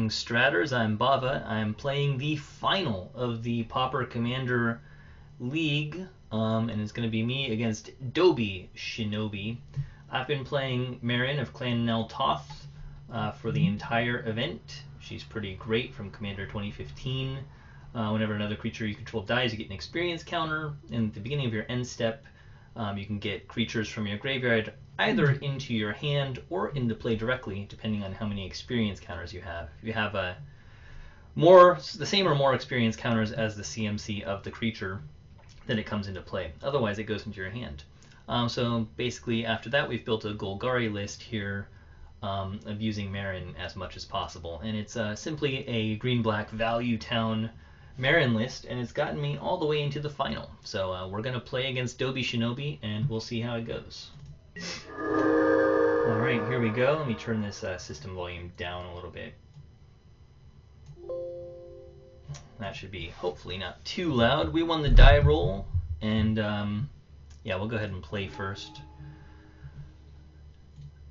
Greetings, Stratters. I'm Bava. I'm playing the final of the Pauper Commander League, and it's going to be me against DobiShinobi. I've been playing Meren of Clan Toth for the entire event. She's pretty great from Commander 2015. Whenever another creature you control dies, you get an experience counter. And at the beginning of your end step, you can get creatures from your graveyard either into your hand or into play directly, depending on how many experience counters you have. If you have the same or more experience counters as the CMC of the creature, then it comes into play. Otherwise, it goes into your hand. So basically, after that, we've built a Golgari list here of using Meren as much as possible. And it's simply a green-black value town Meren list, and it's gotten me all the way into the final. So we're going to play against DobiShinobi, and we'll see how it goes. Alright, here we go. Let me turn this system volume down a little bit. That should be hopefully not too loud. We won the die roll, and yeah, we'll go ahead and play first.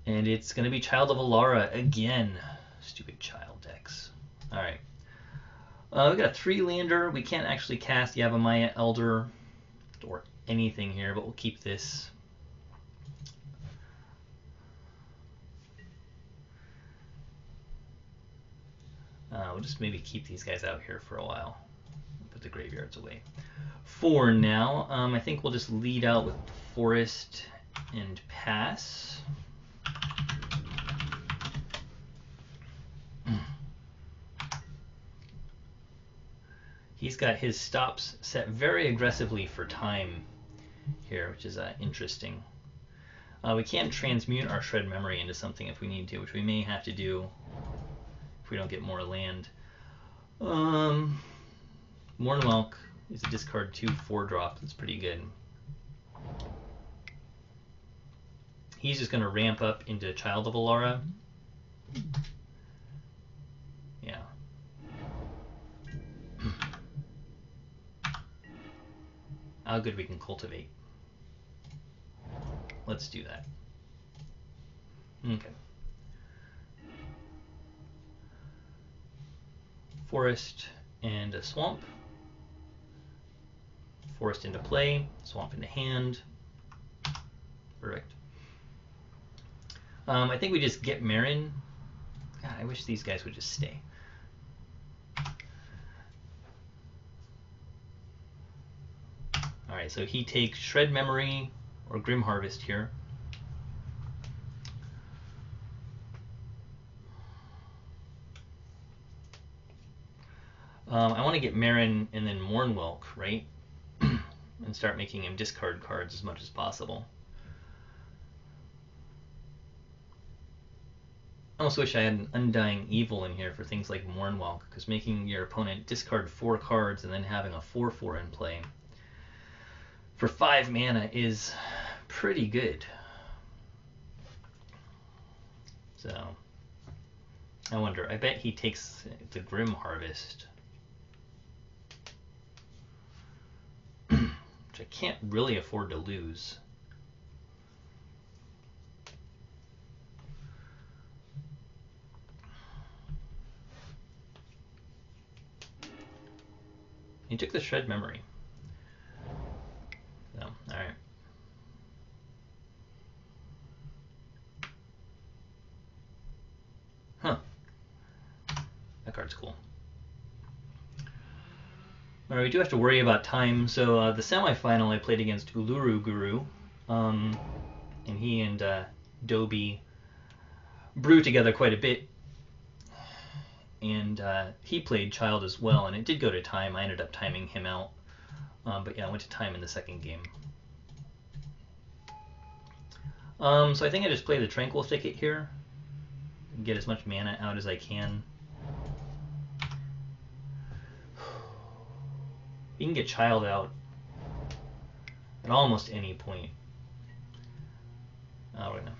And it's going to be Child of Alara again. Stupid child decks. Alright. We got a 3-lander. We can't actually cast Yavimaya Elder or anything here, but we'll keep this. We'll just maybe keep these guys out here for a while. Put the graveyards away. For now, I think we'll just lead out with Forest and pass. He's got his stops set very aggressively for time here, which is interesting. We can transmute our Shred Memory into something if we need to, which we may have to do if we don't get more land. Mournwelk is a discard 2 4-drop. That's pretty good. He's just going to ramp up into Child of Alara. Yeah. How good we can cultivate. Let's do that. Okay. Forest and a swamp. Forest into play, swamp into hand. Perfect. I think we just get Meren. God, I wish these guys would just stay. Alright, so he takes Shred Memory or Grim Harvest here. I want to get Meren and then Mournwelk, right? And start making him discard cards as much as possible. I almost wish I had an Undying Evil in here for things like Mournwelk, because making your opponent discard 4 cards and then having a 4/4 in play for 5 mana is pretty good. So, I wonder, I bet he takes the Grim Harvest. Which I can't really afford to lose. He took the Shred Memory. So, alright. Huh. That card's cool. Alright, we do have to worry about time. So the semifinal I played against Uluru Guru, and he and Dobi brew together quite a bit, and he played Child as well, and it did go to time. I ended up timing him out, but yeah, I went to time in the second game. So I think I just play the Tranquil Thicket here, and get as much mana out as I can. You can get Child out at almost any point. We're gonna.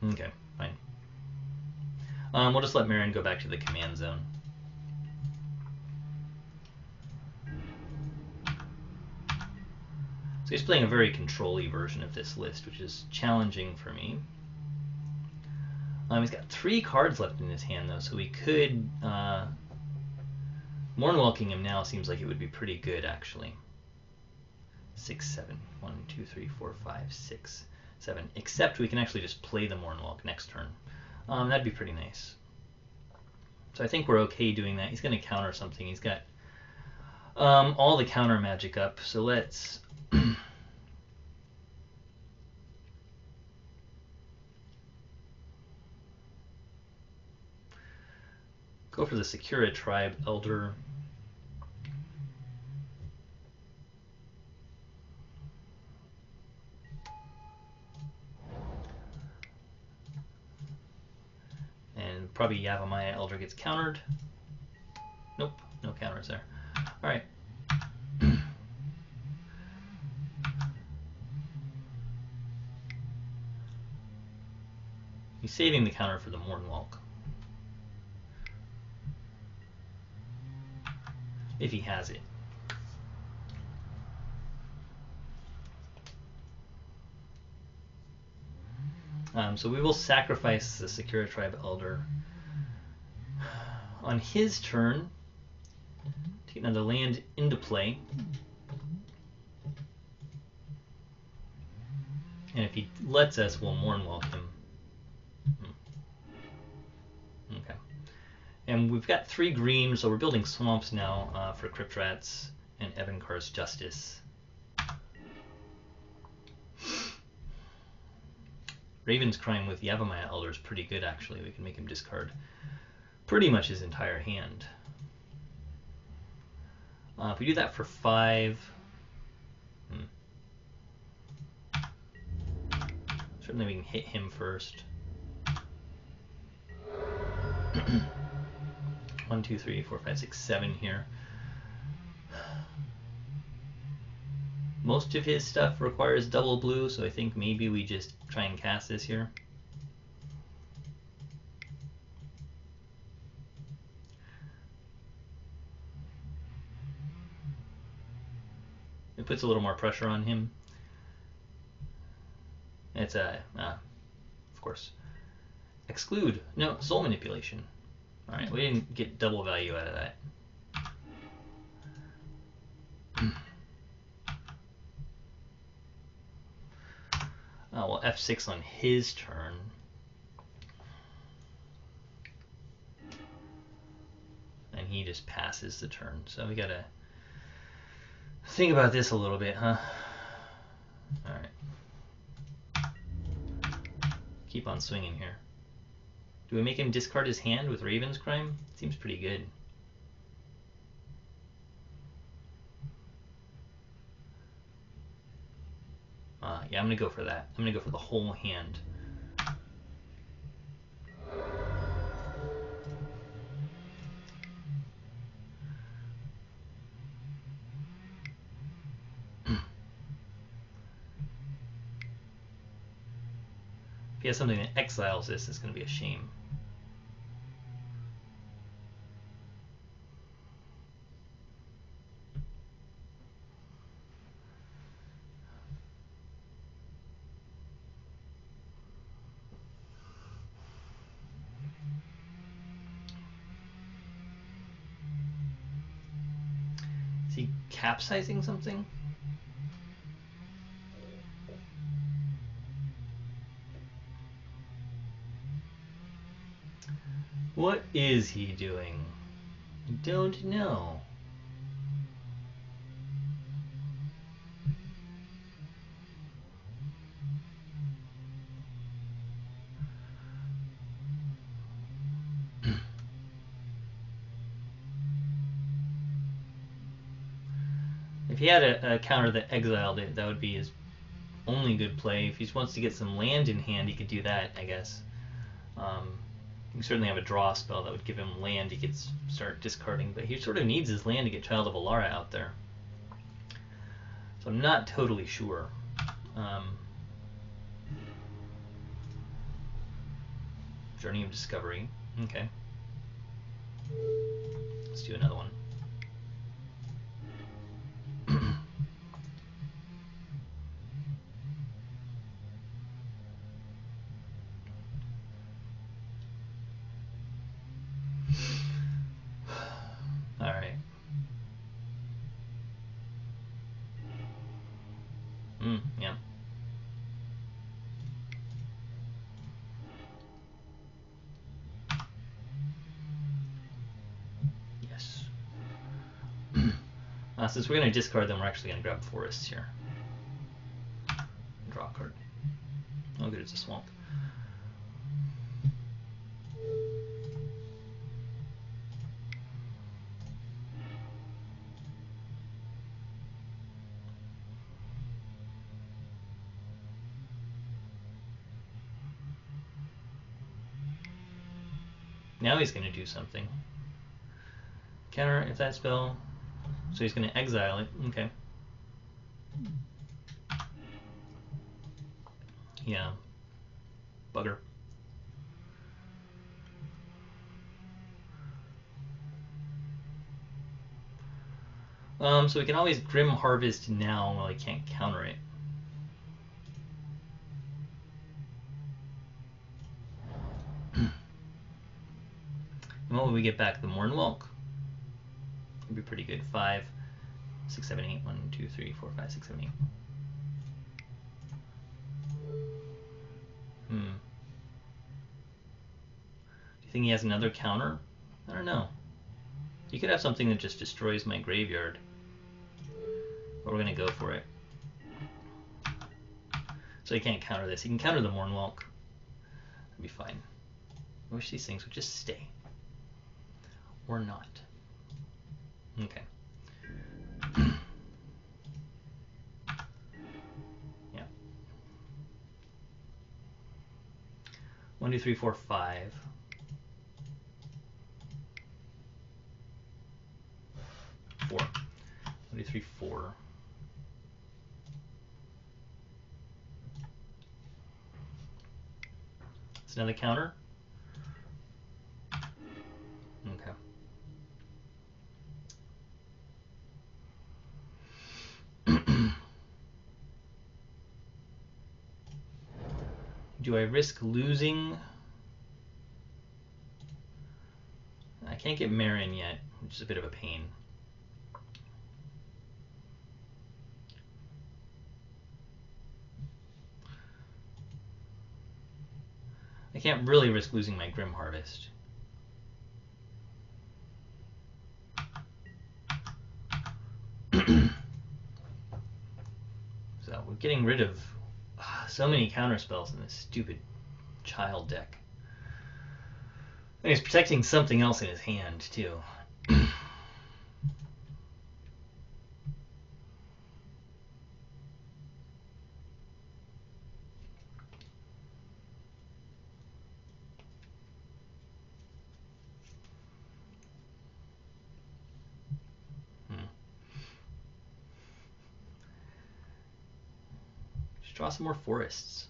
Okay, fine. We'll just let Meren go back to the command zone. So he's playing a very control-y version of this list, which is challenging for me. He's got 3 cards left in his hand, though, so we could... Mournwalking him now seems like it would be pretty good, actually. 6, 7. 1, 2, 3, 4, 5, 6, 7. Except we can actually just play the Mournwalk next turn. That'd be pretty nice. So I think we're okay doing that. He's going to counter something. He's got all the counter magic up, so let's... go for the Sakura Tribe Elder. And probably Yavimaya Elder gets countered. Nope, no counters there. Alright. He's saving the counter for the Mournwalk. If he has it. So we will sacrifice the Sakura Tribe Elder. On his turn, take another land into play. And if he lets us, we'll Mournwalk him. Okay. And we've got 3 green, so we're building swamps now for Crypt Rats and Evankar's Justice. Raven's Crime with Yavimaya Elder is pretty good, actually. We can make him discard pretty much his entire hand. If we do that for 5... Certainly we can hit him first. 1, 2, 3, 4, 5, 6, 7 here. Most of his stuff requires double blue, so I think maybe we just try and cast this here. It puts a little more pressure on him. It's a, of course, exclude. No, soul manipulation. All right, we didn't get double value out of that. Well, F6 on his turn. And he just passes the turn. So we gotta think about this a little bit, huh? Alright. Keep on swinging here. Do we make him discard his hand with Raven's Crime? Seems pretty good. Yeah, I'm going to go for that. I'm going to go for the whole hand. If he has something that exiles this, it's going to be a shame. Capsizing something? What is he doing? I don't know. If he had a counter that exiled it, that would be his only good play. If he wants to get some land in hand, he could do that, I guess. You certainly have a draw spell that would give him land he could start discarding, but he sort of needs his land to get Child of Alara out there. So I'm not totally sure. Journey of Discovery. Okay. Let's do another one. Since we're going to discard them, we're actually going to grab forests here. Draw a card. Oh good, it's a swamp. Now he's going to do something. Counter if that spell. So he's going to exile it. Okay. Yeah. Bugger. So we can always Grim Harvest now while he can't counter it. And what will we get back? The Mournwalk? Would be pretty good. 5, 6, 7, 8. 1, 2, 3, 4, 5, 6, 7, 8. Do you think he has another counter? I don't know. He could have something that just destroys my graveyard. But we're going to go for it. So he can't counter this. He can counter the Mournwalk. That'd be fine. I wish these things would just stay. Or not. Okay. Yeah. 1, 2, 3, 4, 5. 4. 1, 2, 3, 4. It's another counter. Okay. Do I risk losing? I can't get Meren yet, which is a bit of a pain. I can't really risk losing my Grim Harvest. So we're getting rid of so many counterspells in this stupid child deck. And he's protecting something else in his hand, too. Just draw some more forests.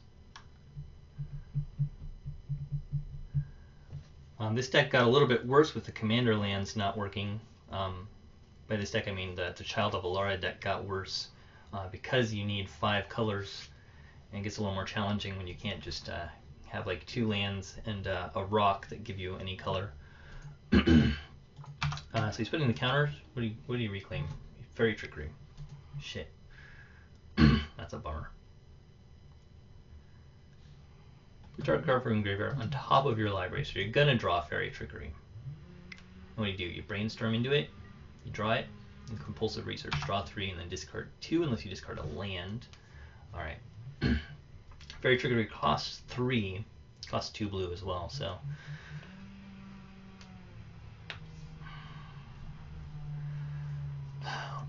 This deck got a little bit worse with the commander lands not working. By this deck I mean the Child of Alara deck got worse because you need 5 colors, and it gets a little more challenging when you can't just have like 2 lands and a rock that give you any color. So he's putting the counters. What do you reclaim? Fairy Trickery. Shit. That's a bummer. Put target card from graveyard on top of your library, so you're gonna draw Fairy Trickery. And what do? You brainstorm into it, you draw it, and compulsive research, draw 3, and then discard 2 unless you discard a land. Alright. Fairy Trickery costs 3, costs 2 blue as well, so.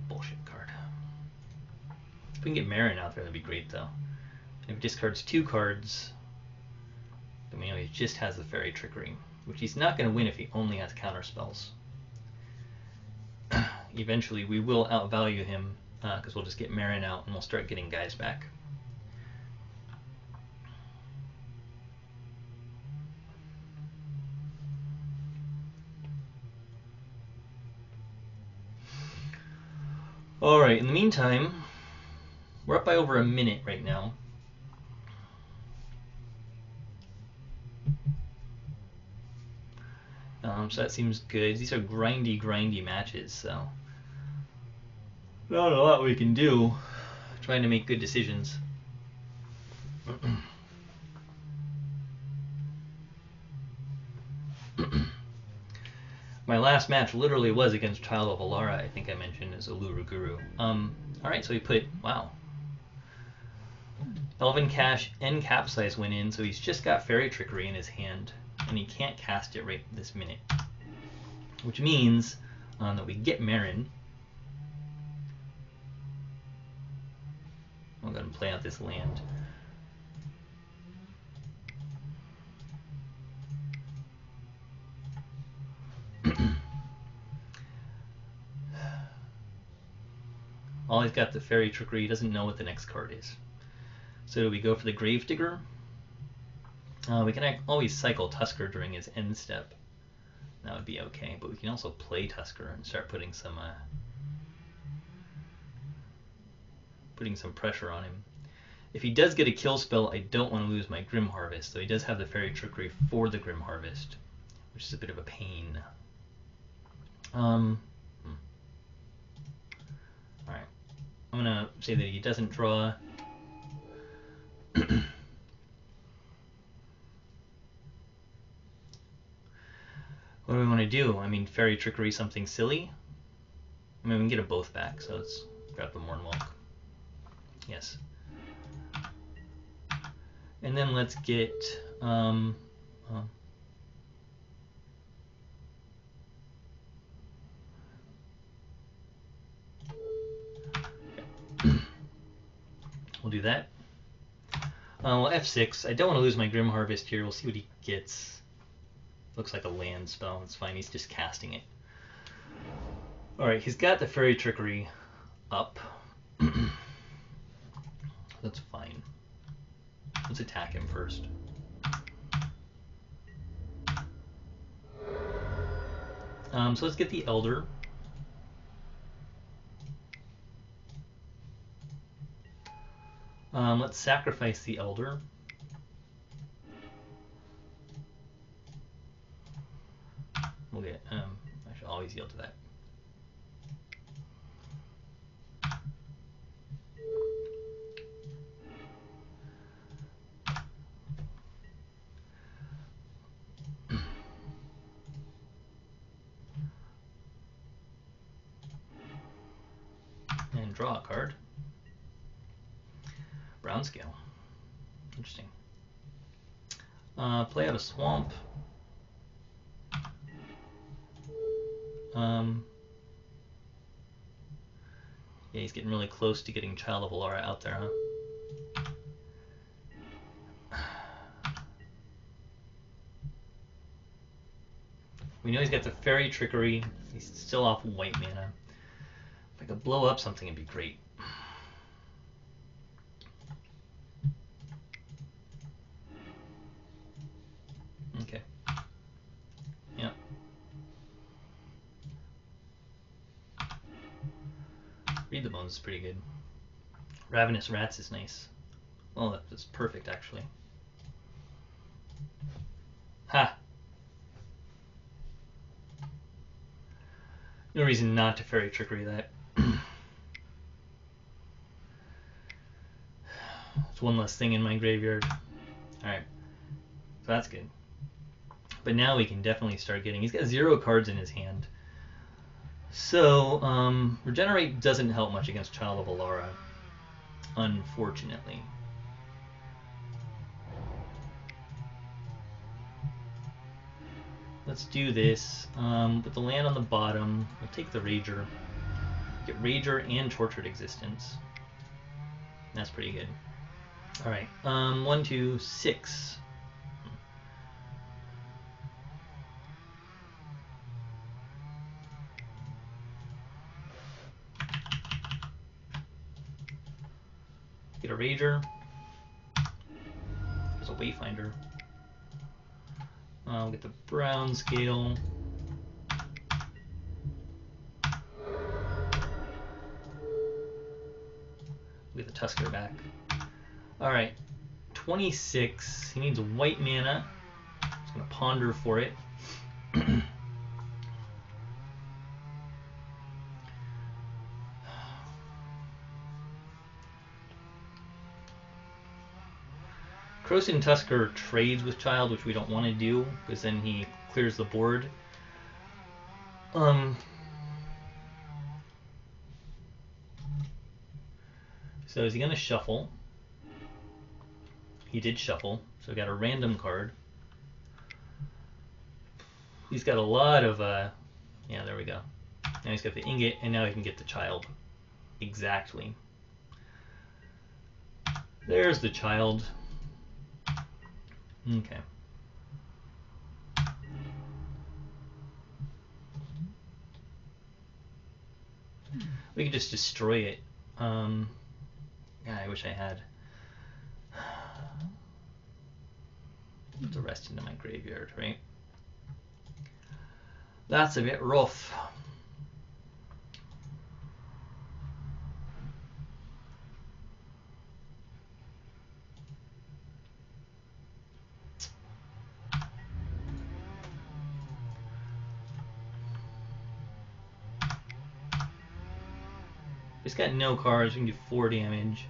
Bullshit card. If we can get Meren out there, that'd be great though. And if he discards 2 cards, then we know he just has the Fairy Trickery, which he's not going to win if he only has counter spells. Eventually we will outvalue him because we'll just get Meren out and we'll start getting guys back. Alright, in the meantime, we're up by over a minute right now. So that seems good. These are grindy matches, so not a lot we can do. Trying to make good decisions. My last match literally was against Child of Alara, I think I mentioned, as Allura Guru. Alright, so he put, wow. Elven Cache and Capsize went in, so he's just got Fairy Trickery in his hand, and he can't cast it right this minute. Which means that we get Meren. I'll go ahead and play out this land. All he's got the Fairy Trickery, he doesn't know what the next card is. So do we go for the Gravedigger? We can always cycle Tusker during his end step. That would be okay, but we can also play Tusker and start putting some pressure on him. If he does get a kill spell, I don't want to lose my Grim Harvest, so he does have the Fairy Trickery for the Grim Harvest, which is a bit of a pain. Alright. I'm going to say that he doesn't draw. What do we want to do? I mean, Fairy Trickery, something silly? I mean, we can get them both back, so let's grab the Mornwalk. Yes. And then let's get... okay. We'll do that. Well, F6. I don't want to lose my Grim Harvest here. We'll see what he gets. Looks like a land spell. It's fine. He's just casting it. Alright, he's got the Fairy Trickery up. That's fine. Let's attack him first. So let's get the Elder. Let's sacrifice the Elder. We'll get, I should always yield to that. And draw a card. Brown Scale. Interesting. Play out a Swamp. Yeah, he's getting really close to getting Child of Alara out there, huh? We know he's got the Fairy Trickery. He's still off white mana. If I could blow up something, it'd be great. Okay. Yep. Read the Bones is pretty good. Ravenous Rats is nice. Well, that's perfect, actually. Ha! No reason not to Fairy Trickery that. It's one less thing in my graveyard. Alright. So that's good. But now we can definitely start getting... He's got 0 cards in his hand. So, Regenerate doesn't help much against Child of Alara, unfortunately. Let's do this. With the land on the bottom, we'll take the Rager. Get Rager and Tortured Existence. That's pretty good. Alright, 1, 2, 6. Get a Rager. There's a Wayfinder. We'll get the Brown Scale. We'll get the Tusker back. Alright, 26. He needs white mana. Just going to ponder for it. Krosan Tusker trades with Child, which we don't want to do, because then he clears the board. So is he gonna shuffle? He did shuffle, so we got a random card. He's got a lot of yeah, there we go. Now he's got the ingot, and now he can get the child. Exactly. There's the child. Okay. We can just destroy it. Yeah, I wish I had. Put the rest into my graveyard, right? That's a bit rough. He's got no cards. We can do 4 damage.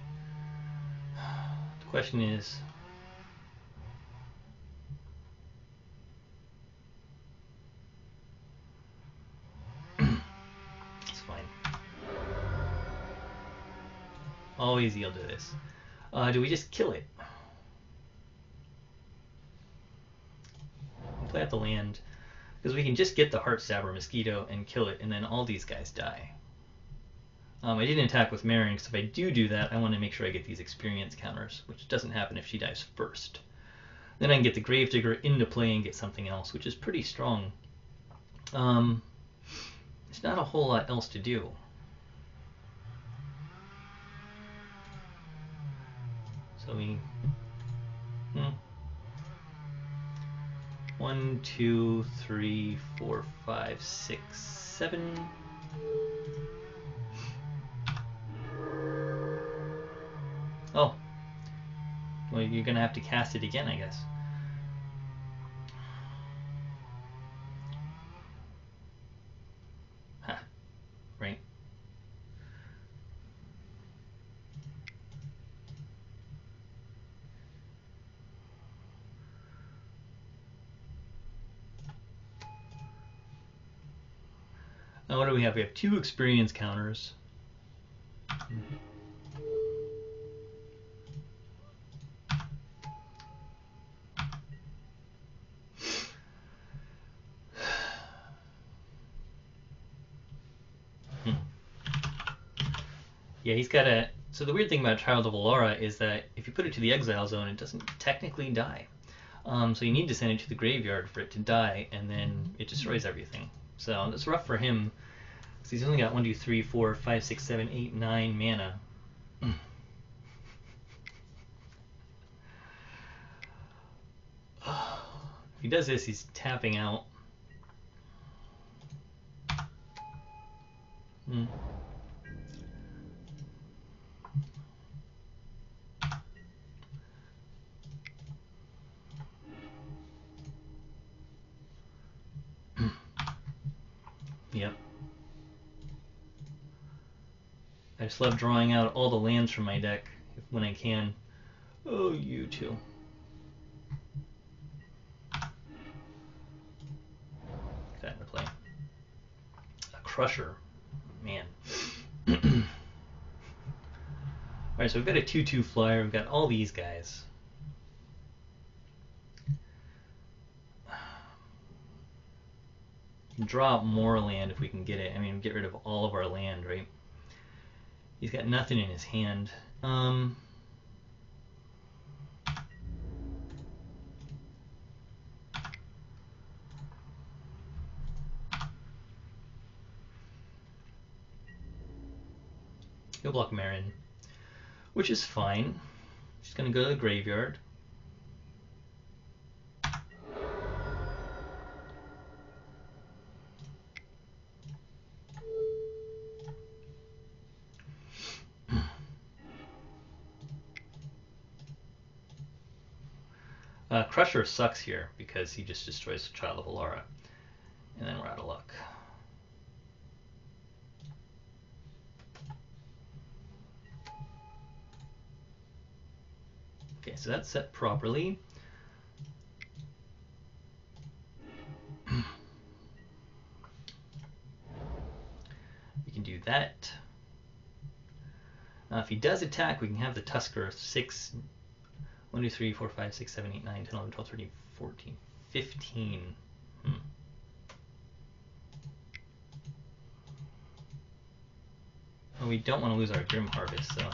The question is, it's fine. Always yield to this. Do we just kill it? We'll play out the land because we can just get the Heartstabber Mosquito and kill it, and then all these guys die. I didn't attack with Meren because if I do that, I want to make sure I get these experience counters, which doesn't happen if she dies first. Then I can get the Gravedigger into play and get something else, which is pretty strong. There's not a whole lot else to do. So we... 1, 2, 3, 4, 5, 6, 7... Oh. Well, you're going to have to cast it again, I guess. Huh. Right. Now what do we have? We have 2 experience counters. Yeah, he's got a... So the weird thing about Child of Alara is that if you put it to the exile zone, it doesn't technically die. So you need to send it to the graveyard for it to die, and then it destroys everything. So it's rough for him, because he's only got 1, 2, 3, 4, 5, 6, 7, 8, 9 mana. If he does this, he's tapping out. Yep. I just love drawing out all the lands from my deck when I can. Oh, you too. That into play. A Crusher. Man. Alright, so we've got a 2/2 flyer. We've got all these guys. Draw out more land if we can get it. I mean, get rid of all of our land, right? He's got nothing in his hand. He'll block Meren, which is fine. She's going to go to the graveyard. Crusher sucks here because he just destroys the Child of Alara. And then we're out of luck. Okay, so that's set properly. do that. If he does attack, we can have the Tusker 6. 1, 2, 3, 4, 5, 6, 7, 8, 9, 10, 11, 12, 13, 14, 15. Well, we don't want to lose our Grim Harvest, so.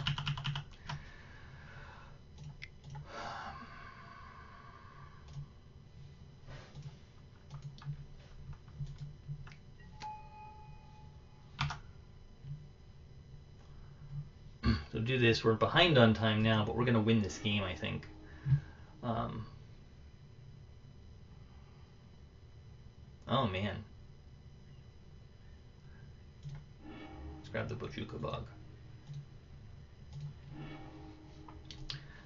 So do this. We're behind on time now, but we're going to win this game, I think. Oh, man. Let's grab the Bojuka Bog.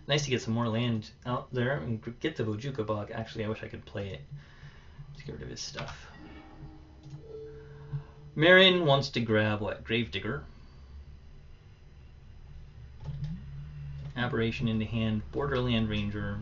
Nice to get some more land out there and get the Bojuka Bog. Actually, I wish I could play it. Let's get rid of his stuff. Meren wants to grab what? Gravedigger. Aberration into hand. Borderland Ranger.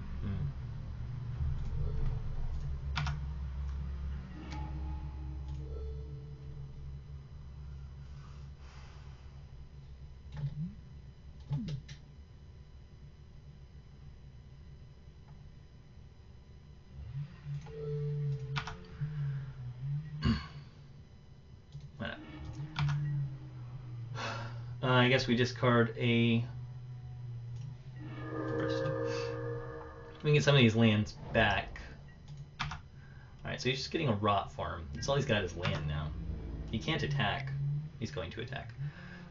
I guess we discard a forest. We can get some of these lands back. Alright, so he's just getting a rot farm. That's all he's got is land now. He can't attack. He's going to attack.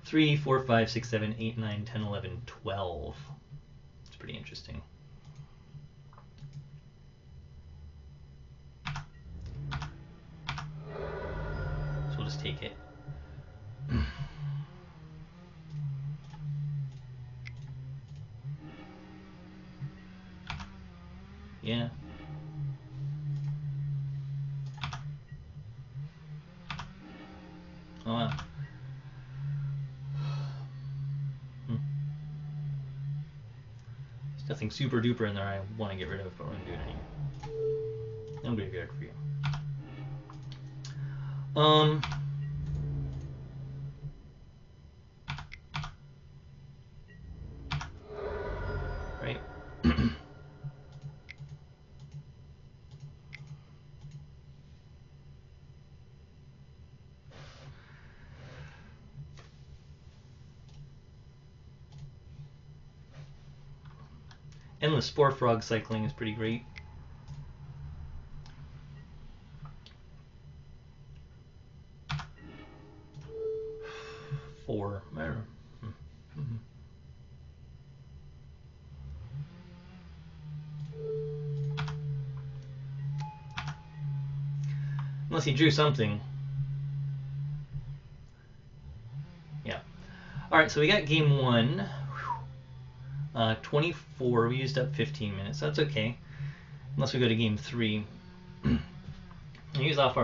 3, 4, 5, 6, 7, 8, 9, 10, 11, 12. It's pretty interesting. So we'll just take it. Yeah. Oh wow. There's nothing super duper in there I want to get rid of, but I'm going to do it anyway. I'm going to get it for you. Right. Endless Spore Frog cycling is pretty great. Four. Unless he drew something. Yeah. Alright, so we got game 1. 24. We used up 15 minutes. That's okay. Unless we go to game 3. He was off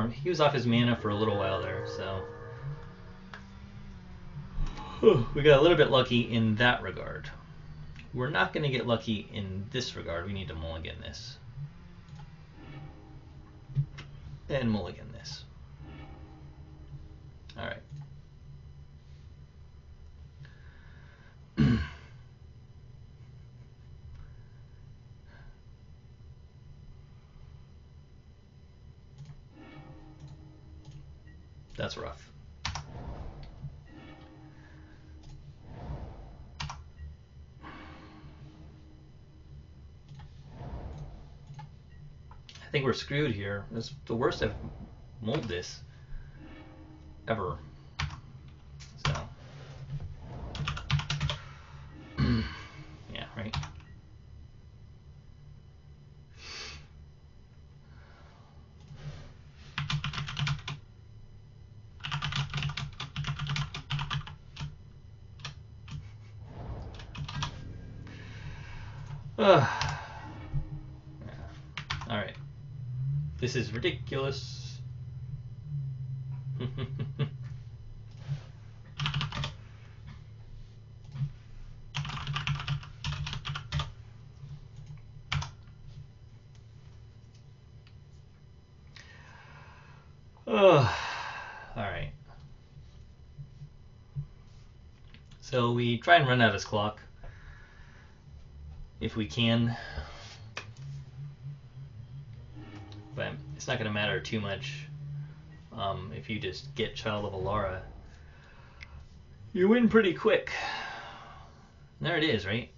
his mana for a little while there, so we got a little bit lucky in that regard. We're not going to get lucky in this regard. We need to mulligan this. And mulligan this. Alright. That's rough. I think we're screwed here. It's the worst I've mulled this ever. So yeah, right. Yeah. All right. This is ridiculous. All right. So we try and run out his clock if we can. But it's not going to matter too much if you just get Child of Alara. You win pretty quick. There it is, right?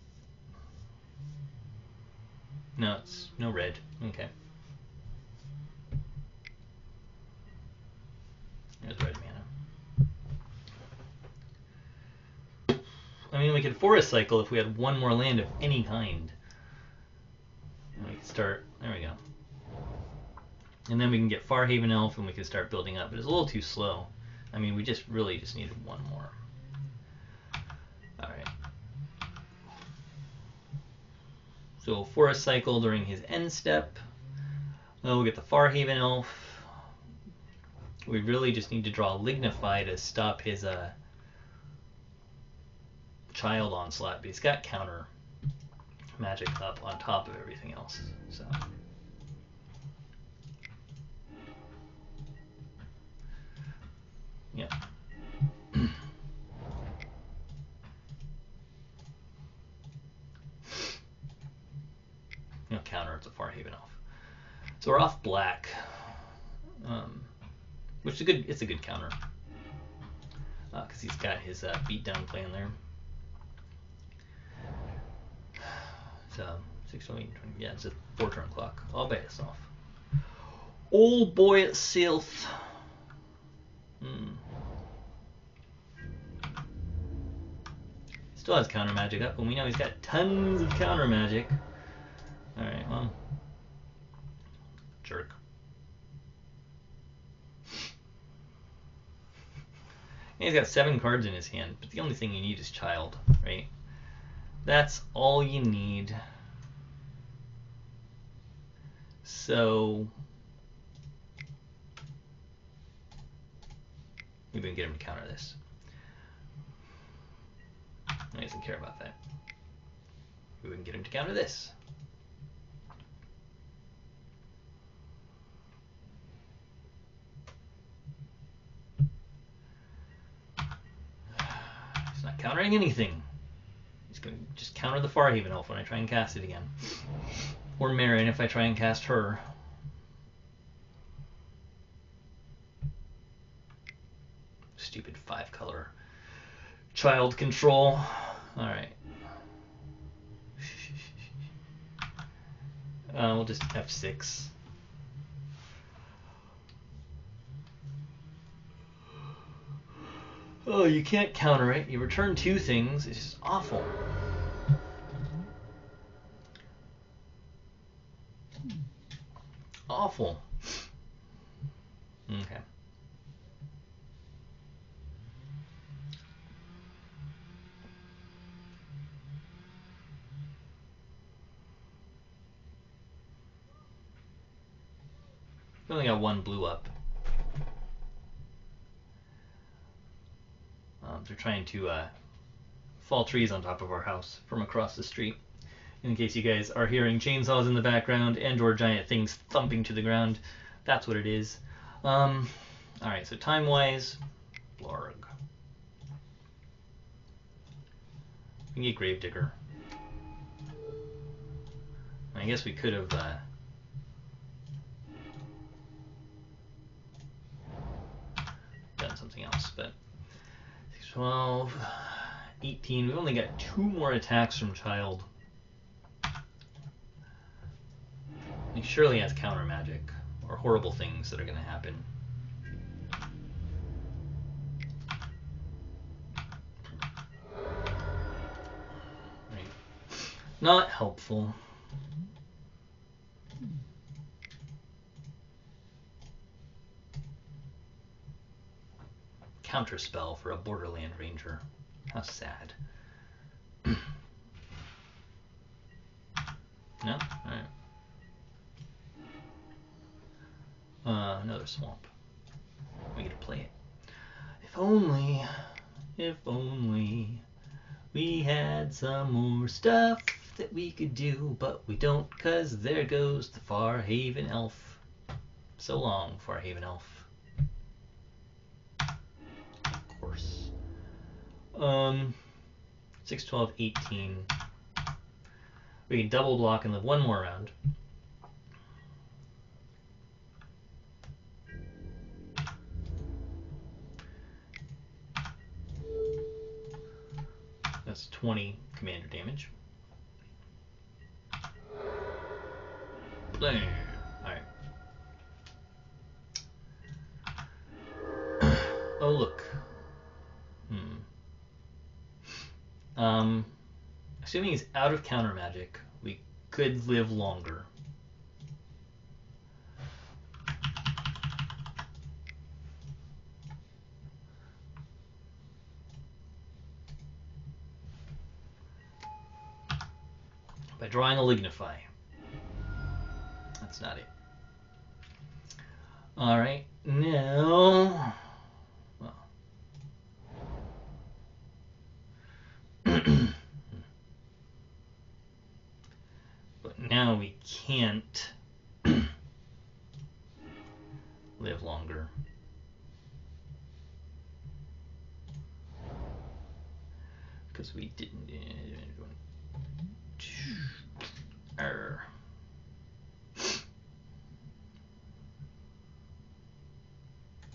No, it's no red. Okay. There's red mana. I mean, we could forest cycle if we had one more land of any kind. And we could start. There we go. And then we can get Farhaven Elf and we can start building up. But it's a little too slow. I mean, we just really just needed one more. Alright. So forest cycle during his end step. We'll get the Farhaven Elf. We really just need to draw Lignify to stop his Child Onslaught, but he's got counter magic up on top of everything else. So yeah. No counter, it's a Farhaven Elf. So we're off black, which is a good. It's a good counter because he's got his beatdown plan there. So 6, 8, 20, yeah, it's a 4-turn clock. All by itself. Old boy itself. Still has counter magic up, and we know he's got tons of counter magic. Alright, well. Jerk. And he's got 7 cards in his hand, but the only thing you need is Child, right? That's all you need. So we can get him to counter this. He doesn't care about that. We can get him to counter this. He's not countering anything. He's going to just counter the Farhaven Elf when I try and cast it again. Or Meren if I try and cast her. Stupid 5-color child control. Alright. We'll just F6. Oh, you can't counter it. You return 2 things. It's just awful. Awful. Okay. We only got 1 blue up. They're trying to fall trees on top of our house from across the street. In case you guys are hearing chainsaws in the background and or giant things thumping to the ground, that's what it is. Alright, so time-wise, Blarg. We can get Gravedigger. I guess we could have done something else, but 12, 18, we've only got 2 more attacks from Child. He surely has counter magic or horrible things that are going to happen. Right. Not helpful. Counterspell for a Borderland Ranger. How sad. No? Alright. Another swamp. We get to play it. If only we had some more stuff that we could do, but we don't, cause there goes the Farhaven Elf. So long, Farhaven Elf. Of course. 6, 12, 18. We can double block and live one more round. That's 20 commander damage. Boom. Alright. Oh, look. Assuming he's out of counter magic, we could live longer. By drawing a Lignify. That's not it. Alright, now... Well. But now we can't live longer. Because we didn't...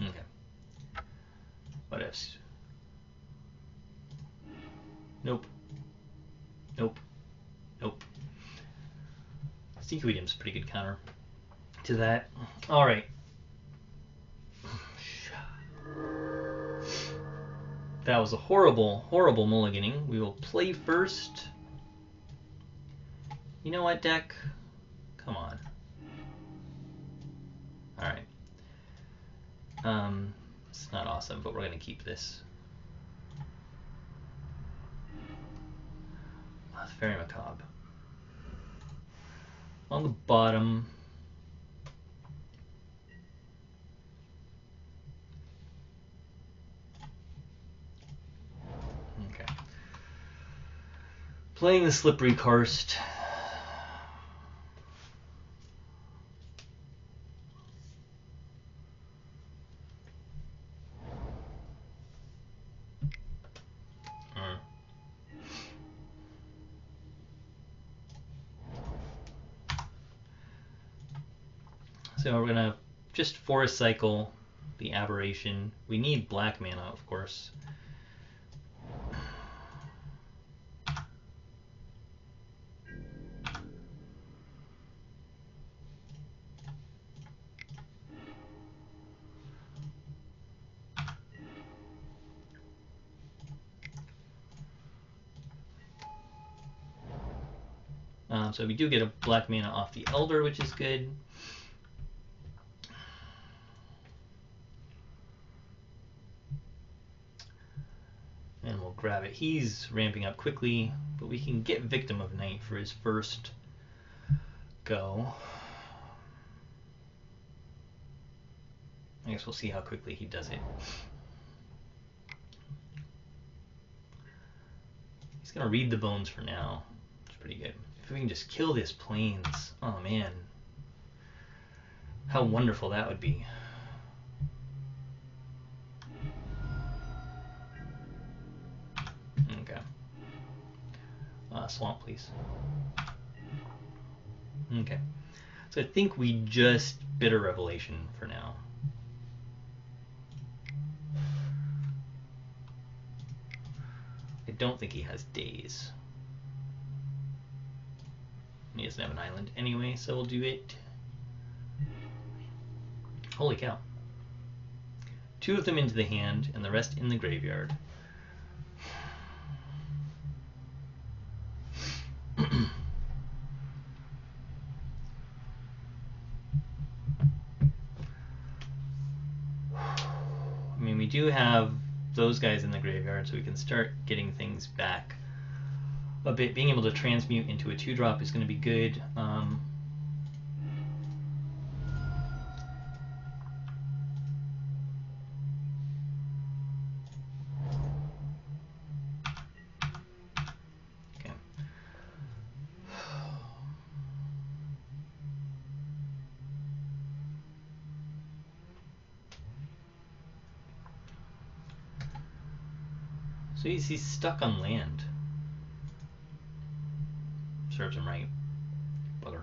Okay. What else? Nope. Nope. Nope. Sequedium's a pretty good counter to that. Alright. That was a horrible, horrible mulliganing. We will play first. You know what, deck? Come on. Alright. It's not awesome, but we're going to keep this. Oh, it's very macabre. On the bottom... Okay. Playing the Slippery Karst. So we're gonna just forest cycle the Aberration. We need black mana, of course. So we do get a black mana off the Elder, which is good. And we'll grab it. He's ramping up quickly, but we can get Victim of Night for his first go. I guess we'll see how quickly he does it. He's gonna read the bones for now. It's pretty good. If we can just kill this Plains, oh man. How wonderful that would be. Okay. Swamp, please. Okay. So I think we just Bitter Revelation for now. I don't think he has Daze. He doesn't have an island anyway, so we'll do it. Holy cow. 2 of them into the hand, and the rest in the graveyard. I mean, we do have those guys in the graveyard, so we can start getting things back a bit. Being able to transmute into a 2-drop is going to be good. Okay. So he's stuck on land. serves him right. Bugger.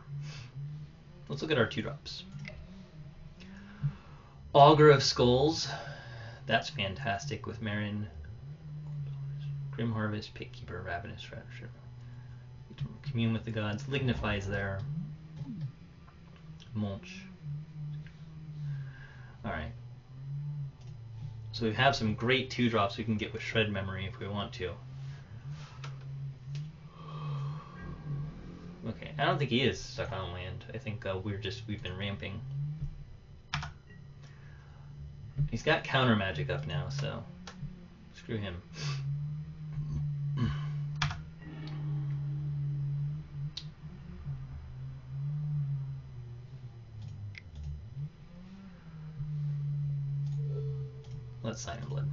Let's look at our 2-drops. Augur of Skulls. That's fantastic with Meren. Grim Harvest, Pitkeeper, Ravenous Rapture. Commune with the Gods. Lignifies there. Mulch. Alright. So we have some great 2-drops we can get with Shred Memory if we want to. Okay, I don't think he is stuck on land. I think we've been ramping. He's got counter magic up now, so screw him. Let's sign in blood.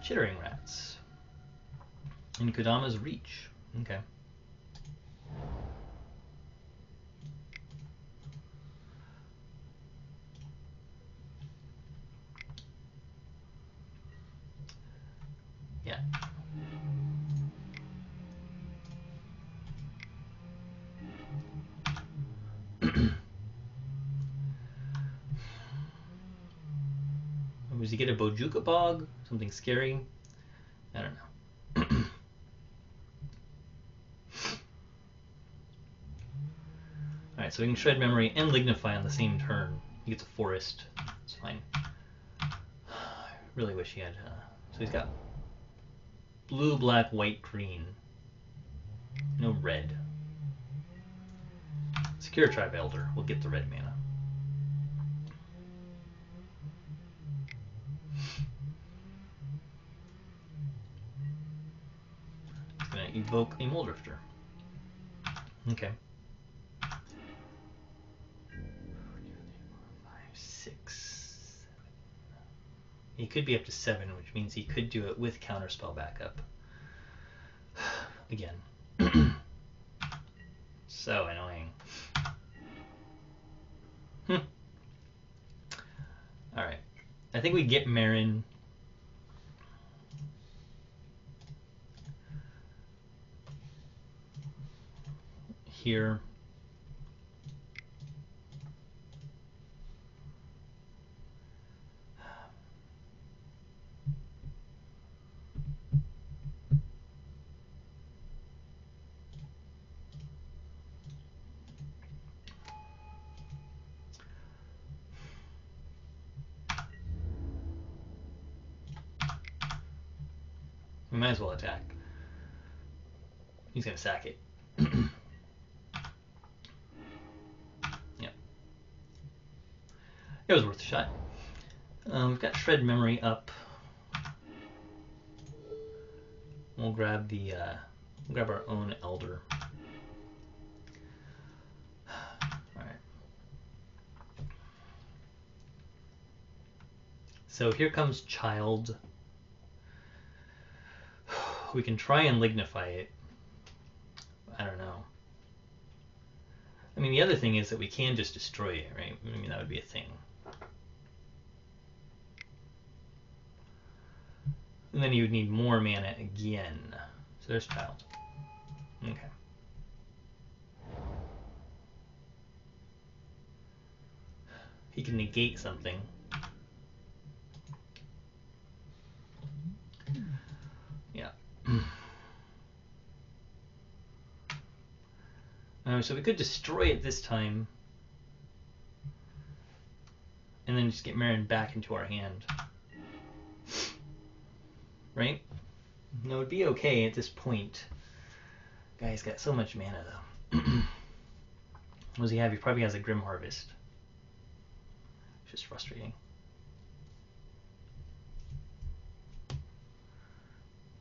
Chittering Rats. And Kodama's Reach. Okay. Yeah. Does he get a Bojuka Bog? Something scary? I don't know. Alright, so we can Shred Memory and Lignify on the same turn. He gets a Forest. It's fine. I really wish he had... so he's got blue, black, white, green. No red. Secure Tribe Elder. We'll get the red mana. It's going to evoke a Muldrifter. Okay. 5, 6, 7. He could be up to 7, which means he could do it with Counterspell backup. Again. So annoying. Alright. I think we get Meren. Here. We might as well attack. He's going to sack it. Yep. It was worth a shot. We've got Shred Memory up. We'll grab the we'll grab our own Elder. Alright. So here comes Child. We can try and Lignify it. I don't know. I mean, the other thing is that we can just destroy it, right? I mean, that would be a thing. And then you would need more mana again. So there's Child. Okay. He can negate something. Yeah. So we could destroy it this time. And then just get Meren back into our hand. Right? No, it would be okay at this point. Guy's got so much mana, though. What does he have? He probably has a Grim Harvest. It's just frustrating.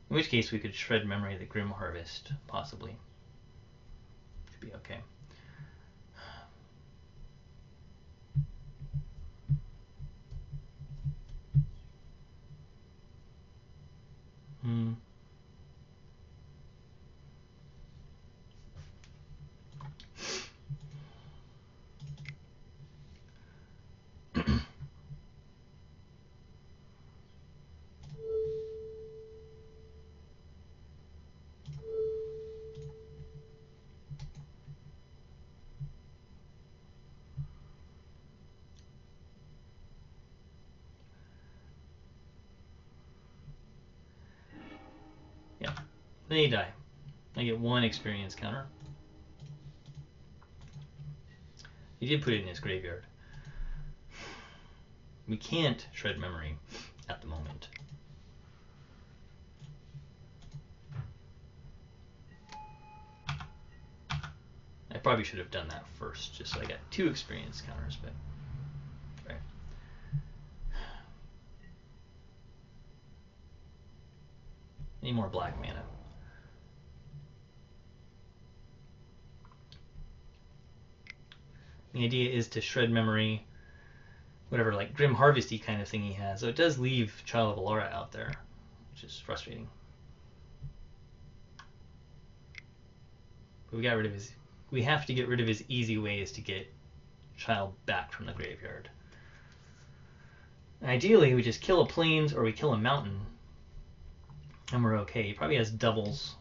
In which case, we could Shred Memory of the Grim Harvest, possibly. Should be okay. They die. I get 1 experience counter. He did put it in his graveyard. We can't shred memory at the moment. I probably should have done that first, just so I got 2 experience counters, but right. Any more black mana? The idea is to shred memory, whatever, like Grim Harvesty kind of thing he has. So it does leave Child of Alara out there, which is frustrating. But we got rid of his. We have to get rid of his easy ways to get Child back from the graveyard. Ideally, we just kill a plains or we kill a mountain, and we're okay. He probably has doubles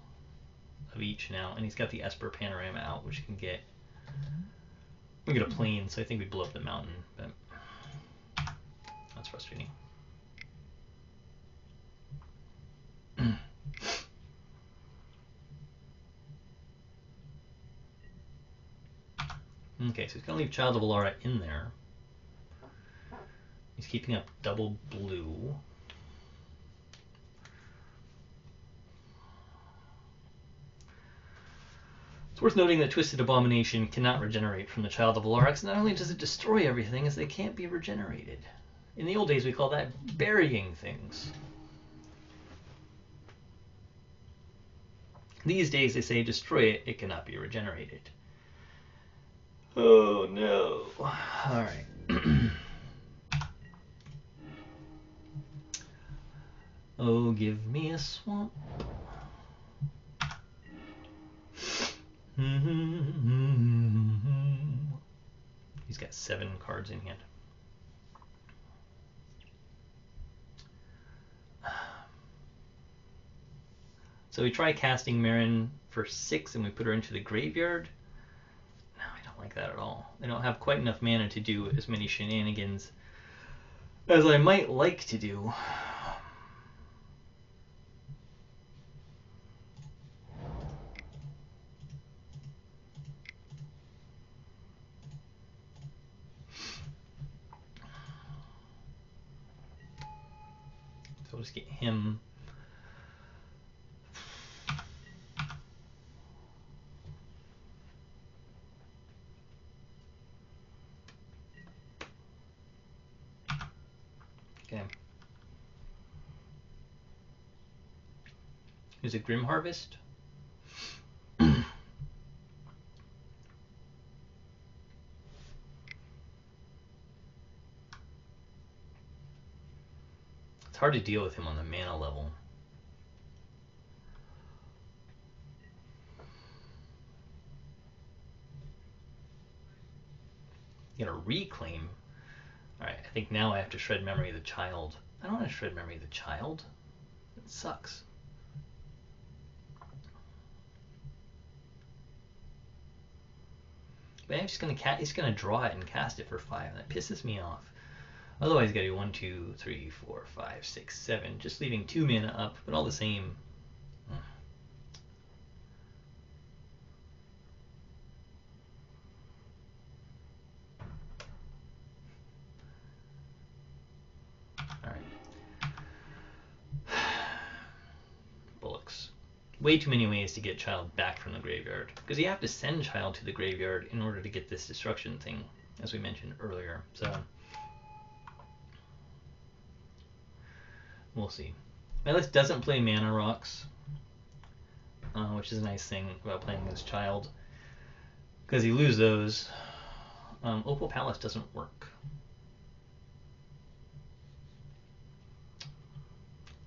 of each now, and he's got the Esper Panorama out, which can get. We get a plane, so I think we blow up the mountain, but that's frustrating. Okay, so he's going to leave Child of Alara in there. He's keeping up double blue. It's worth noting that Twisted Abomination cannot regenerate from the Child of Alara, because not only does it destroy everything, as they can't be regenerated. In the old days, we call that burying things. These days, they say destroy it, it cannot be regenerated. Oh no. Alright. Oh, give me a swamp. He's got 7 cards in hand. So we try casting Meren for 6 and we put her into the graveyard. No, I don't like that at all. I don't have quite enough mana to do as many shenanigans as I might like to do. So we'll just get him. Okay. Here's a Grim Harvest. It's hard to deal with him on the mana level. You gotta reclaim. Alright, I think now I have to shred memory of the child. I don't want to shred memory of the child. It sucks. But I'm just gonna he's gonna draw it and cast it for 5. That pisses me off. Otherwise, gotta do 1, 2, 3, 4, 5, 6, 7. Just leaving 2 mana up, but all the same. Alright. Bullocks. Way too many ways to get Child back from the graveyard. Because you have to send Child to the graveyard in order to get this destruction thing, as we mentioned earlier. So we'll see. My list doesn't play mana rocks, which is a nice thing about playing this Child. Because you lose those. Opal Palace doesn't work.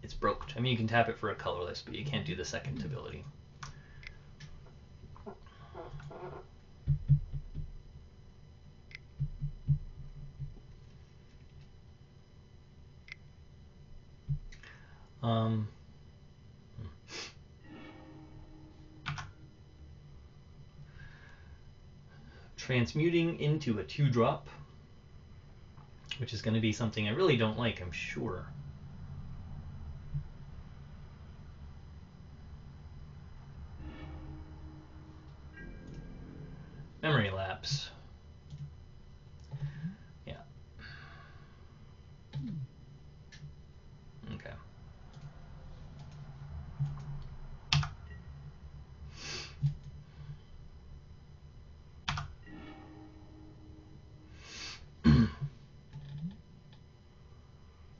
It's broke. I mean, you can tap it for a colorless, but you can't do the second ability. Transmuting into a 2-drop, which is going to be something I really don't like, I'm sure. Memory lapse. Yeah. Okay.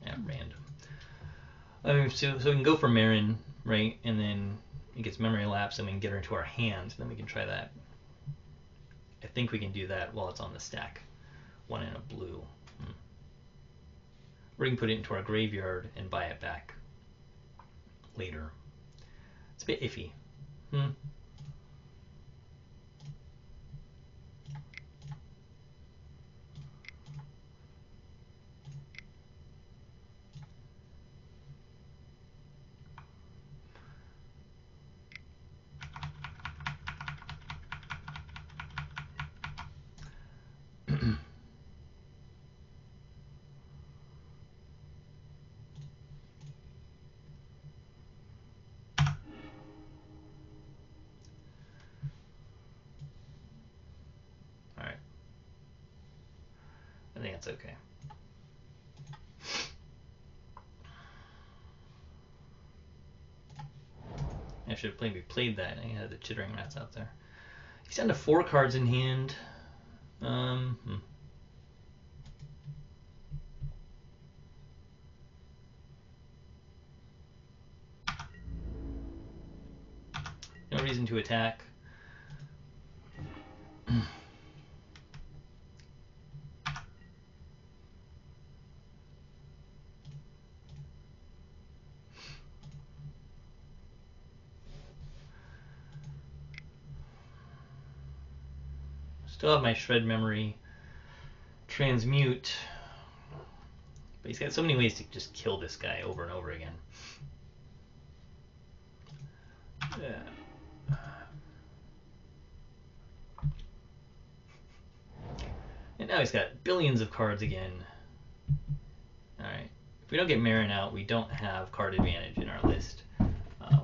Yeah, random. So we can go for Meren, right? And then it gets memory lapse, and we can get her into our hand. Then we can try that. I think we can do that while it's on the stack. One in a blue. Or we can put it into our graveyard and buy it back later. It's a bit iffy. Alright. I think that's okay. I should have maybe played that. I had the Chittering Rats out there. He's down to 4 cards in hand. No reason to attack. Still have my Shred Memory, Transmute, but he's got so many ways to just kill this guy over and over again. And now he's got billions of cards again. Alright. If we don't get Meren out, we don't have card advantage in our list.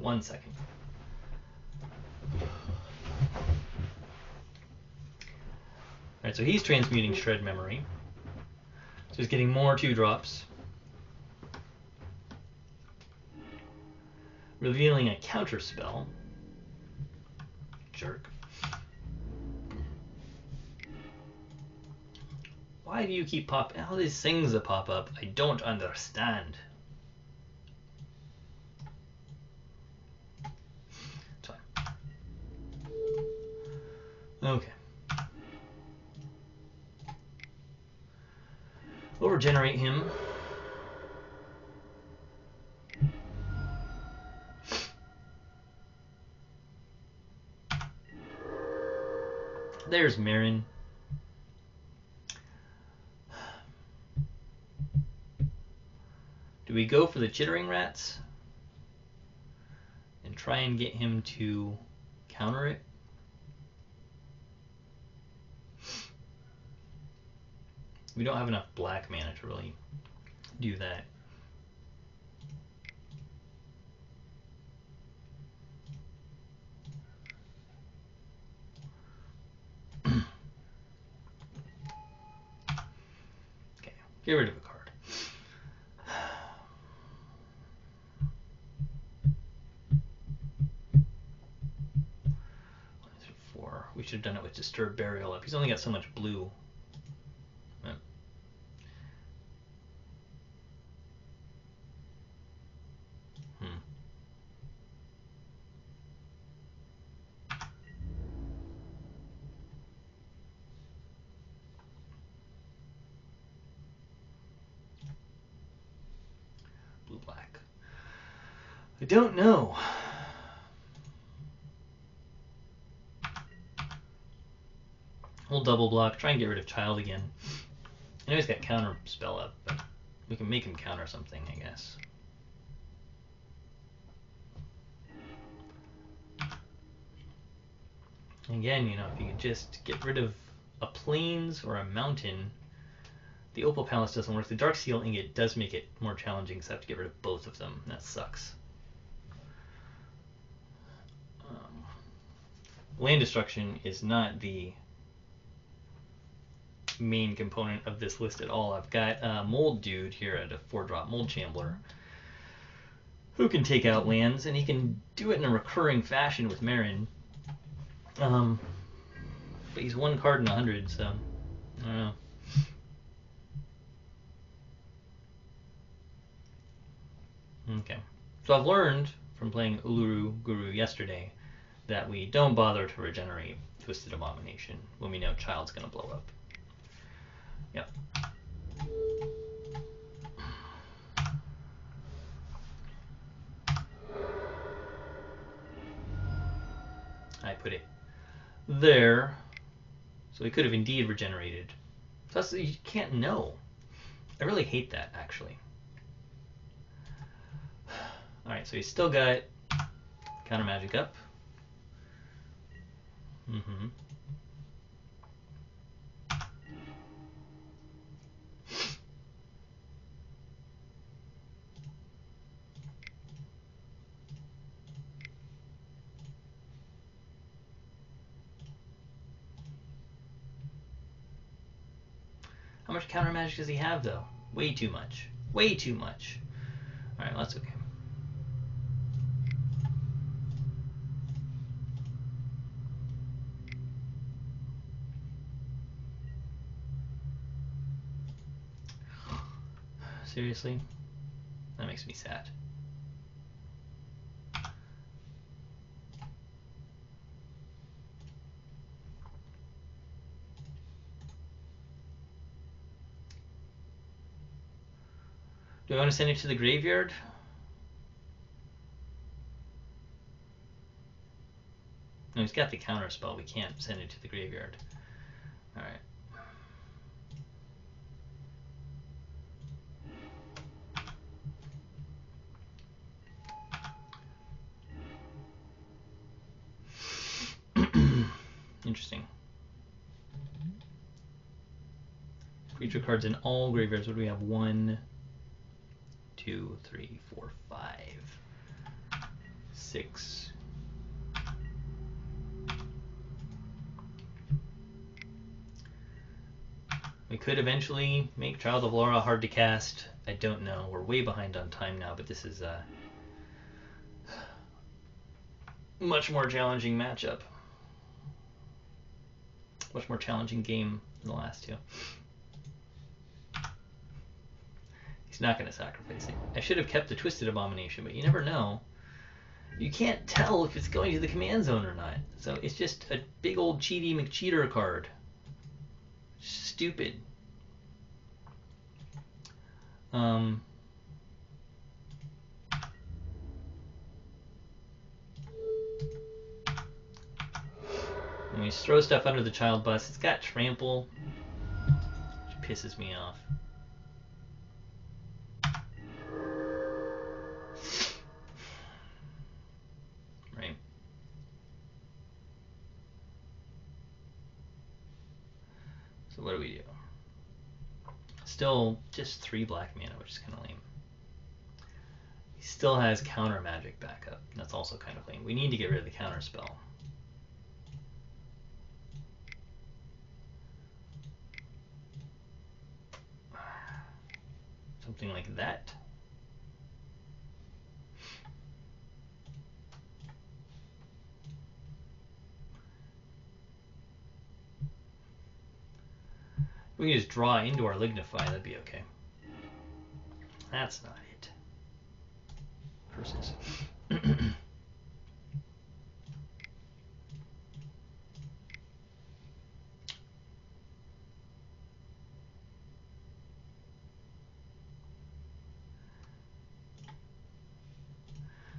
1 second. Alright, so he's transmuting Shred Memory. So he's getting more 2-drops. Revealing a counter spell. Jerk. Why do you keep popping all these things that pop up? I don't understand. It's fine. Okay. We'll regenerate him. There's Meren. Do we go for the Chittering Rats and try and get him to counter it? We don't have enough black mana to really do that. Okay, get rid of a card. 1 through 4. We should have done it with Disturbed Burial up. He's only got so much blue. Blue-black. I don't know. We'll double block, try and get rid of Child again. I know he's got counter spell up, but we can make him counter something, I guess. Again, you know, if you could just get rid of a plains or a mountain, the Opal Palace doesn't work. The Dark Seal Ingot does make it more challenging, so I have to get rid of both of them. That sucks. Land destruction is not the main component of this list at all. I've got a Mold Dude here at a 4-drop Mold Shambler who can take out lands, and he can do it in a recurring fashion with Meren. But he's one card in 100, so I don't know. Okay, so I've learned from playing Uluru Guru yesterday that we don't bother to regenerate Twisted Abomination when we know Child's going to blow up. Yep. I put it there, so we could have indeed regenerated. So that's, you can't know. I really hate that, actually. Alright, so he's still got counter magic up. How much counter magic does he have, though? Way too much. Way too much. Alright, well, that's okay. Seriously? That makes me sad. Do I want to send it to the graveyard? No, he's got the counter spell. We can't send it to the graveyard. Alright. Interesting. Creature cards in all graveyards. What do we have? 1, 2, 3, 4, 5, 6. We could eventually make Child of Alara hard to cast. I don't know. We're way behind on time now, but this is a much more challenging matchup. Much more challenging game than the last two. He's not going to sacrifice it. I should have kept the Twisted Abomination, but you never know. You can't tell if it's going to the command zone or not. So it's just a big old cheaty McCheater card. Stupid. When we throw stuff under the Child bus, it's got Trample, which pisses me off. Right. So what do we do? Still just 3 black mana, which is kind of lame. He still has counter magic backup. That's also kind of lame. We need to get rid of the counter spell. Something like that. We can just draw into our Lignify, that'd be okay. That's not it. Curses.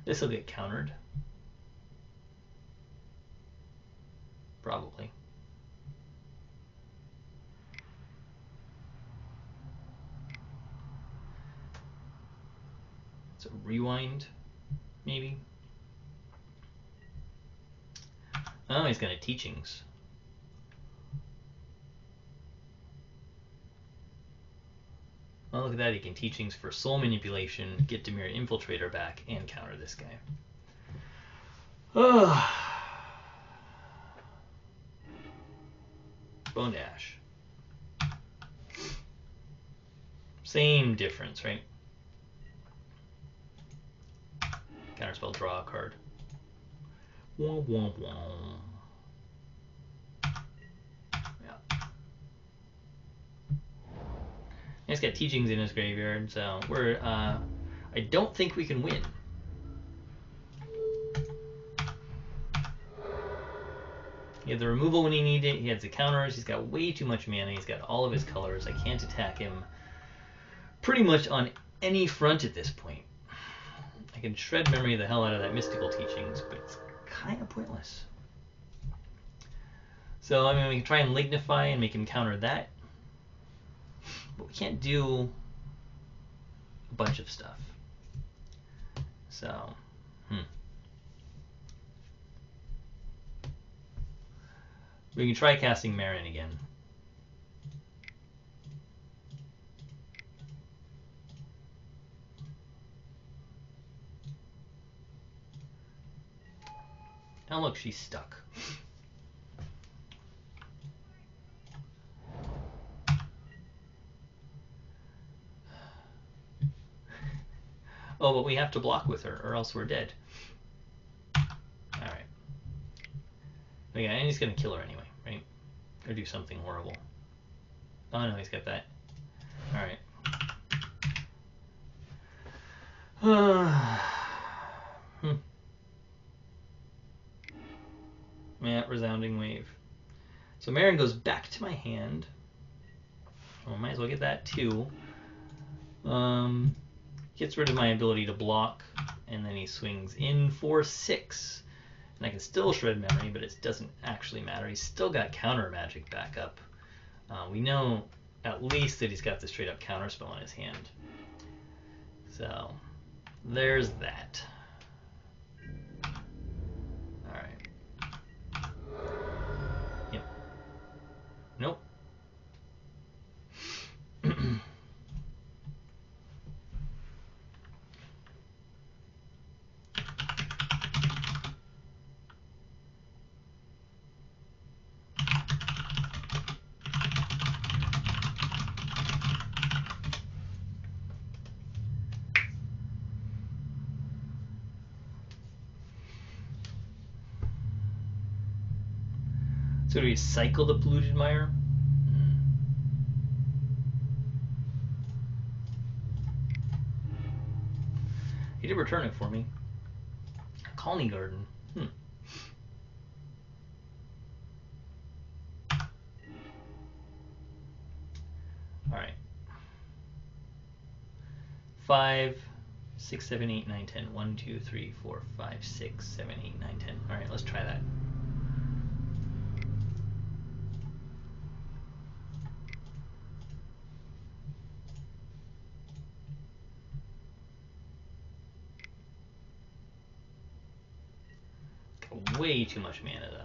This will get countered. Probably. So rewind, maybe. Oh, he's got a Teachings. Oh, look at that. He can Teachings for Soul Manipulation, get Dimir Infiltrator back, and counter this guy. Oh. Bone Dash. Same difference, right? Counterspell, draw a card. Wah, wah, wah. Yeah. He's got teachings in his graveyard, so we're. I don't think we can win. He had the removal when he needed it. He has the counters. He's got way too much mana. He's got all of his colors. I can't attack him pretty much on any front at this point. I can shred memory the hell out of that mystical teachings, but it's kind of pointless. So, I mean, we can try and lignify and make him counter that, but we can't do a bunch of stuff. So, we can try casting Meren again. Oh look, she's stuck. Oh, but we have to block with her, or else we're dead. Alright. Yeah, and he's gonna kill her anyway, right? Or do something horrible. Oh no, he's got that. Alright. Yeah, resounding wave. So Meren goes back to my hand. Well, might as well get that too. Gets rid of my ability to block, and then he swings in for 6. And I can still shred memory, but it doesn't actually matter. He's still got counter magic back up. We know at least that he's got the straight up counter spell in his hand. So there's that. Alright. Yep. Nope. So do we cycle the polluted mire? He did return it for me. Colony Garden. Alright. 5, 6, 7, 8, 9, 10. 1, 2, 3, 4, 5, 6, 7, 8, 9, 10. Alright, let's try that. Got way too much mana though.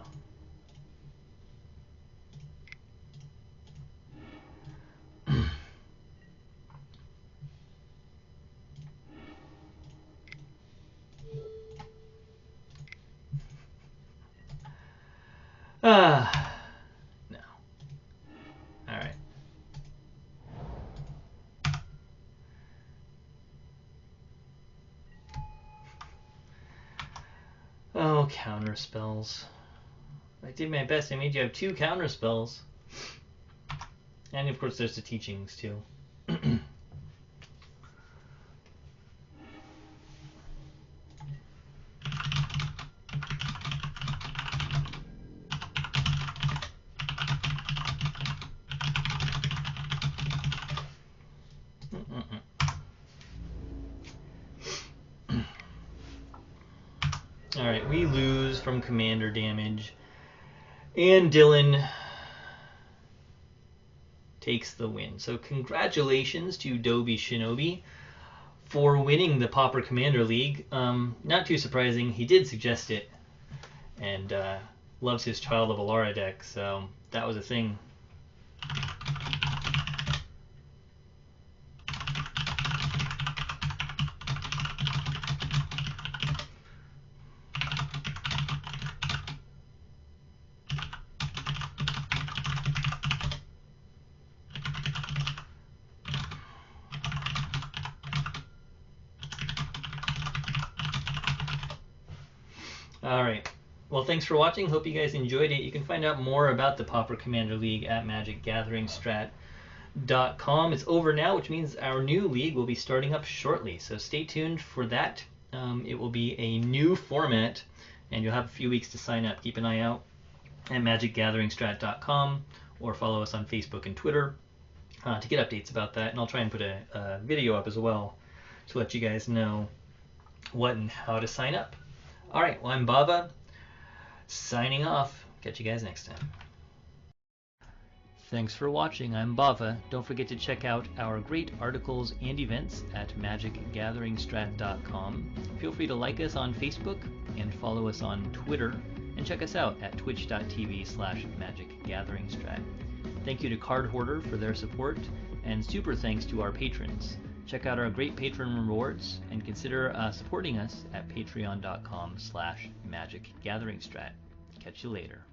No. Alright. Oh, counter spells. I did my best. I made you have 2 counter spells. And of course there's the teachings too. Alright, we lose from commander damage. And Dylan takes the win. So congratulations to DobiShinobi for winning the Pauper Commander League. Not too surprising, he did suggest it. And loves his Child of Alara deck, so that was a thing. All right. Well, thanks for watching. Hope you guys enjoyed it. You can find out more about the Pauper Commander League at magicgatheringstrat.com. It's over now, which means our new league will be starting up shortly. So stay tuned for that. It will be a new format, and you'll have a few weeks to sign up. Keep an eye out at magicgatheringstrat.com or follow us on Facebook and Twitter to get updates about that. And I'll try and put a video up as well to let you guys know what and how to sign up. All right, well, I'm Bava, signing off. Catch you guys next time. Thanks for watching. I'm Bava. Don't forget to check out our great articles and events at magicgatheringstrat.com. Feel free to like us on Facebook and follow us on Twitter, and check us out at twitch.tv/magicgatheringstrat. Thank you to Card Hoarder for their support, and super thanks to our patrons. Check out our great patron rewards and consider supporting us at patreon.com/magicgatheringstrat. Catch you later.